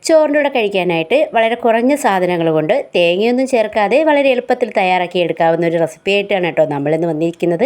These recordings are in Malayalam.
ചോറിൻ്റെ കൂടെ കഴിക്കാനായിട്ട് വളരെ കുറഞ്ഞ സാധനങ്ങൾ കൊണ്ട് തേങ്ങയൊന്നും ചേർക്കാതെ വളരെ എളുപ്പത്തിൽ തയ്യാറാക്കി എടുക്കാവുന്ന ഒരു റെസിപ്പി ആയിട്ടാണ് കേട്ടോ നമ്മളിന്ന് വന്നിരിക്കുന്നത്.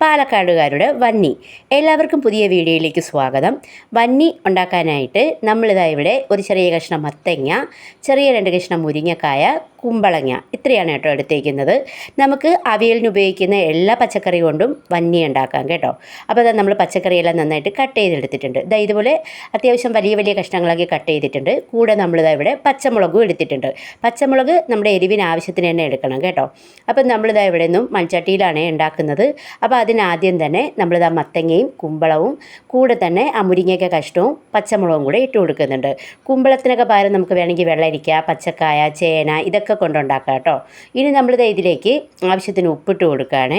പാലക്കാടുകാരുടെ വന്നി. എല്ലാവർക്കും പുതിയ വീഡിയോയിലേക്ക് സ്വാഗതം. വന്നി ഉണ്ടാക്കാനായിട്ട് നമ്മളിതാ ഇവിടെ ഒരു ചെറിയ കഷ്ണം മത്തങ്ങ, ചെറിയ 2 കഷ്ണം മുരിങ്ങക്കായ, കുമ്പളങ്ങ, ഇത്രയാണ് കേട്ടോ എടുത്തേക്കുന്നത്. നമുക്ക് അവിയലിന് ഉപയോഗിക്കുന്ന എല്ലാ പച്ചക്കറി കൊണ്ടും വന്നി ഉണ്ടാക്കാം കേട്ടോ. അപ്പോൾ അത് നമ്മൾ പച്ചക്കറിയെല്ലാം നന്നായിട്ട് കട്ട് ചെയ്തെടുത്തിട്ടുണ്ട്. ഇതുപോലെ അത്യാവശ്യം വലിയ വലിയ കഷ്ണങ്ങളാക്കി കട്ട് ചെയ്തിട്ടുണ്ട്. കൂടെ നമ്മളിതാ ഇവിടെ പച്ചമുളകും എടുത്തിട്ടുണ്ട്. പച്ചമുളക് നമ്മുടെ എരിവിന് ആവശ്യത്തിന് തന്നെ എടുക്കണം കേട്ടോ. അപ്പം നമ്മളിതാ ഇവിടെ നിന്നും മൺചട്ടിയിലാണ് ഉണ്ടാക്കുന്നത്. അപ്പോൾ അതിനാദ്യം തന്നെ നമ്മളിതാ മത്തങ്ങയും കുമ്പളവും കൂടെ തന്നെ ആ മുരിങ്ങയ്ക്ക കഷ്ണവും പച്ചമുളകും കൂടെ ഇട്ട് കൊടുക്കുന്നുണ്ട്. കുമ്പളത്തിനൊക്കെ പകരം നമുക്ക് വേണമെങ്കിൽ വെള്ളരിക്ക, പച്ചക്കായ, ചേന ഇതൊക്കെ കൊണ്ടുണ്ടാക്കാം കേട്ടോ. ഇനി നമ്മളിതാ ഇതിലേക്ക് ആവശ്യത്തിന് ഉപ്പിട്ട് കൊടുക്കുകയാണ്.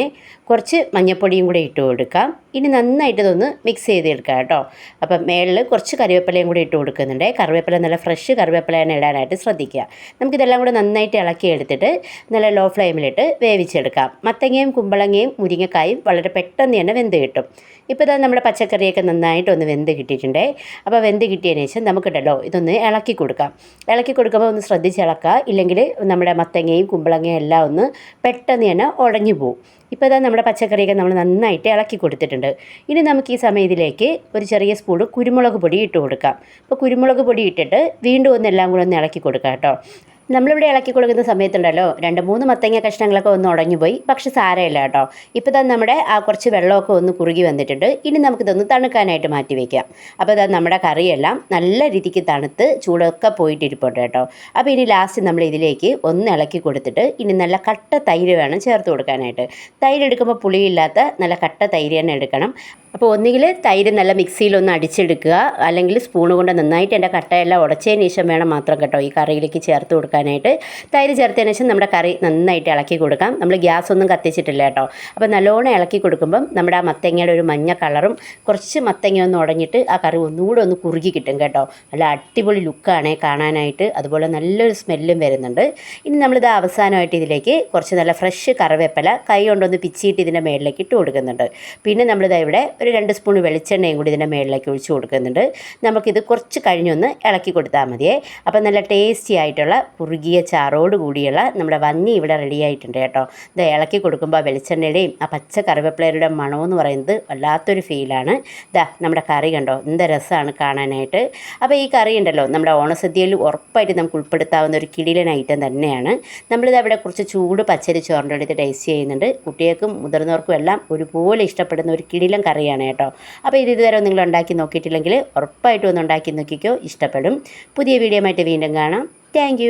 കുറച്ച് മഞ്ഞൾപ്പൊടിയും കൂടെ ഇട്ട് കൊടുക്കാം. ഇനി നന്നായിട്ട് ഇതൊന്ന് മിക്സ് ചെയ്തെടുക്കാം കേട്ടോ. അപ്പം മേളിൽ കുറച്ച് കറിവേപ്പിലയും കൂടി ഇട്ട് കൊടുക്കുന്നുണ്ട്. കറിവേപ്പില നല്ല ഫ്രഷ് കറിവേപ്പിലയാണ് ഇടാനായിട്ട് ശ്രദ്ധിക്കുക. നമുക്കിതെല്ലാം കൂടെ നന്നായിട്ട് ഇളക്കി എടുത്തിട്ട് നല്ല ലോ ഫ്ലെയിമിലിട്ട് വേവിച്ചെടുക്കാം. മത്തങ്ങയും കുമ്പളങ്ങയും മുരിങ്ങക്കായും വളരെ പെട്ടെന്ന് തന്നെ വെന്ത് കിട്ടും. ഇപ്പോൾ ഇതാ നമ്മുടെ പച്ചക്കറിയൊക്കെ നന്നായിട്ടൊന്ന് വെന്ത് കിട്ടിയിട്ടുണ്ട്. അപ്പോൾ വെന്ത് കിട്ടിയതിന് ശേഷം നമുക്കിടല്ലോ ഇതൊന്ന് ഇളക്കി കൊടുക്കാം. ഇളക്കി കൊടുക്കുമ്പോൾ ഒന്ന് ശ്രദ്ധിച്ച് ഇളക്കുക, ഇല്ലെങ്കിൽ നമ്മുടെ മത്തങ്ങയും കുമ്പളങ്ങയും എല്ലാം ഒന്ന് പെട്ടെന്ന് തന്നെ ഉടഞ്ഞു പോകും. ഇപ്പോൾ ഇതാ നമ്മുടെ പച്ചക്കറിയൊക്കെ നമ്മൾ നന്നായിട്ട് ഇളക്കി കൊടുത്തിട്ടുണ്ട്. ഇനി നമുക്ക് ഈ സമയം ഇതിലേക്ക് ഒരു ചെറിയ സ്പൂൺ കുരുമുളക് പൊടി ഇട്ട് കൊടുക്കാം. അപ്പോൾ കുരുമുളക് പൊടി ഇട്ടിട്ട് വീണ്ടും എല്ലാം കൂടെ ഒന്ന് ഇളക്കി കൊടുക്കാം കേട്ടോ. നമ്മളിവിടെ ഇളക്കി കൊടുക്കുന്ന സമയത്തുണ്ടല്ലോ 2-3 മത്തങ്ങ കഷ്ണങ്ങളൊക്കെ ഒന്ന് ഉടഞ്ഞു പോയി, പക്ഷെ സാരമില്ല കേട്ടോ. ഇപ്പോൾ തന്നെ നമ്മുടെ ആ കുറച്ച് വെള്ളമൊക്കെ ഒന്ന് കുറുകി വന്നിട്ടുണ്ട്. ഇനി നമുക്കിതൊന്ന് തണുക്കാനായിട്ട് മാറ്റി വയ്ക്കാം. അപ്പോൾ ഇതാ നമ്മുടെ കറിയെല്ലാം നല്ല രീതിക്ക് തണുത്ത് ചൂടൊക്കെ പോയിട്ടിരിപ്പുണ്ട് കേട്ടോ. അപ്പോൾ ഇനി ലാസ്റ്റ് നമ്മൾ ഇതിലേക്ക് ഒന്ന് ഇളക്കി കൊടുത്തിട്ട് ഇനി നല്ല കട്ട തൈര് വേണം ചേർത്ത് കൊടുക്കാനായിട്ട്. തൈര് എടുക്കുമ്പോൾ പുളിയില്ലാത്ത നല്ല കട്ട തൈര് തന്നെ എടുക്കണം. അപ്പോൾ ഒന്നുകിൽ തൈര് നല്ല മിക്സിയിലൊന്ന് അടിച്ചെടുക്കുക, അല്ലെങ്കിൽ സ്പൂണ് കൊണ്ട് നന്നായിട്ട് എൻ്റെ കട്ടയെല്ലാം ഉടച്ചതിന് ശേഷം വേണം മാത്രം കേട്ടോ ഈ കറിയിലേക്ക് ചേർത്ത് കൊടുക്കാനായിട്ട്. തൈര് ചേർത്തതിന് ശേഷം നമ്മുടെ കറി നന്നായിട്ട് ഇളക്കി കൊടുക്കാം. നമ്മൾ ഗ്യാസ് ഒന്നും കത്തിച്ചിട്ടില്ല കേട്ടോ. അപ്പോൾ നല്ലോണം ഇളക്കി കൊടുക്കുമ്പം നമ്മുടെ ആ മത്തങ്ങയുടെ ഒരു മഞ്ഞ കളറും കുറച്ച് മത്തങ്ങ ഒന്ന് ഉടഞ്ഞിട്ട് ആ കറി ഒന്നുകൂടെ ഒന്ന് കുറുകി കിട്ടും കേട്ടോ. നല്ല അടിപൊളി ലുക്കാണ് കാണാനായിട്ട്, അതുപോലെ നല്ലൊരു സ്മെല്ലും വരുന്നുണ്ട്. ഇനി നമ്മളിത് അവസാനമായിട്ട് ഇതിലേക്ക് കുറച്ച് നല്ല ഫ്രഷ് കറിവേപ്പില കൈ കൊണ്ടൊന്ന് പിച്ചിയിട്ട് ഇതിൻ്റെ മേളിലേക്ക് ഇട്ട് കൊടുക്കുന്നുണ്ട്. പിന്നെ നമ്മളിത് ഇവിടെ ഒരു 2 സ്പൂൺ വെളിച്ചെണ്ണയും കൂടി ഇതിൻ്റെ മേളിലേക്ക് ഒഴിച്ച് കൊടുക്കുന്നുണ്ട്. നമുക്കിത് കുറച്ച് കഴിഞ്ഞൊന്ന് ഇളക്കി കൊടുത്താൽ മതിയേ. അപ്പോൾ നല്ല ടേസ്റ്റി ആയിട്ടുള്ള കുറുകിയ ചാറോട് കൂടിയുള്ള നമ്മുടെ വന്നി ഇവിടെ റെഡി ആയിട്ടുണ്ട് കേട്ടോ. ഇത് ഇളക്കി കൊടുക്കുമ്പോൾ വെളിച്ചെണ്ണയുടെയും ആ പച്ച കറിവേപ്പിലയുടെ മണമെന്ന് പറയുന്നത് വല്ലാത്തൊരു ഫീലാണ്. നമ്മുടെ കറി കണ്ടോ എന്ത് രസമാണ് കാണാനായിട്ട്. അപ്പോൾ ഈ കറി ഉണ്ടല്ലോ നമ്മുടെ ഓണസദ്യയിൽ ഉറപ്പായിട്ട് നമുക്ക് ഉൾപ്പെടുത്താവുന്ന ഒരു കിടിലൻ ഐറ്റം തന്നെയാണ്. നമ്മളിത് അവിടെ കുറച്ച് ചൂട് പച്ചരി ചോറിൻ്റെ അടുത്ത് ടേസ്റ്റ് ചെയ്യുന്നുണ്ട്. കുട്ടികൾക്കും മുതിർന്നവർക്കും എല്ലാം ഒരുപോലെ ഇഷ്ടപ്പെടുന്ന ഒരു കിടിലൻ കറിയാണ് കേട്ടോ. അപ്പോൾ ഇതുവരെ നിങ്ങൾ ഉണ്ടാക്കി നോക്കിയിട്ടില്ലെങ്കിൽ ഉറപ്പായിട്ടും ഒന്ന് ഉണ്ടാക്കി നോക്കിക്കോ, ഇഷ്ടപ്പെടും. പുതിയ വീഡിയോ ആയിട്ട് വീണ്ടും കാണാം. താങ്ക്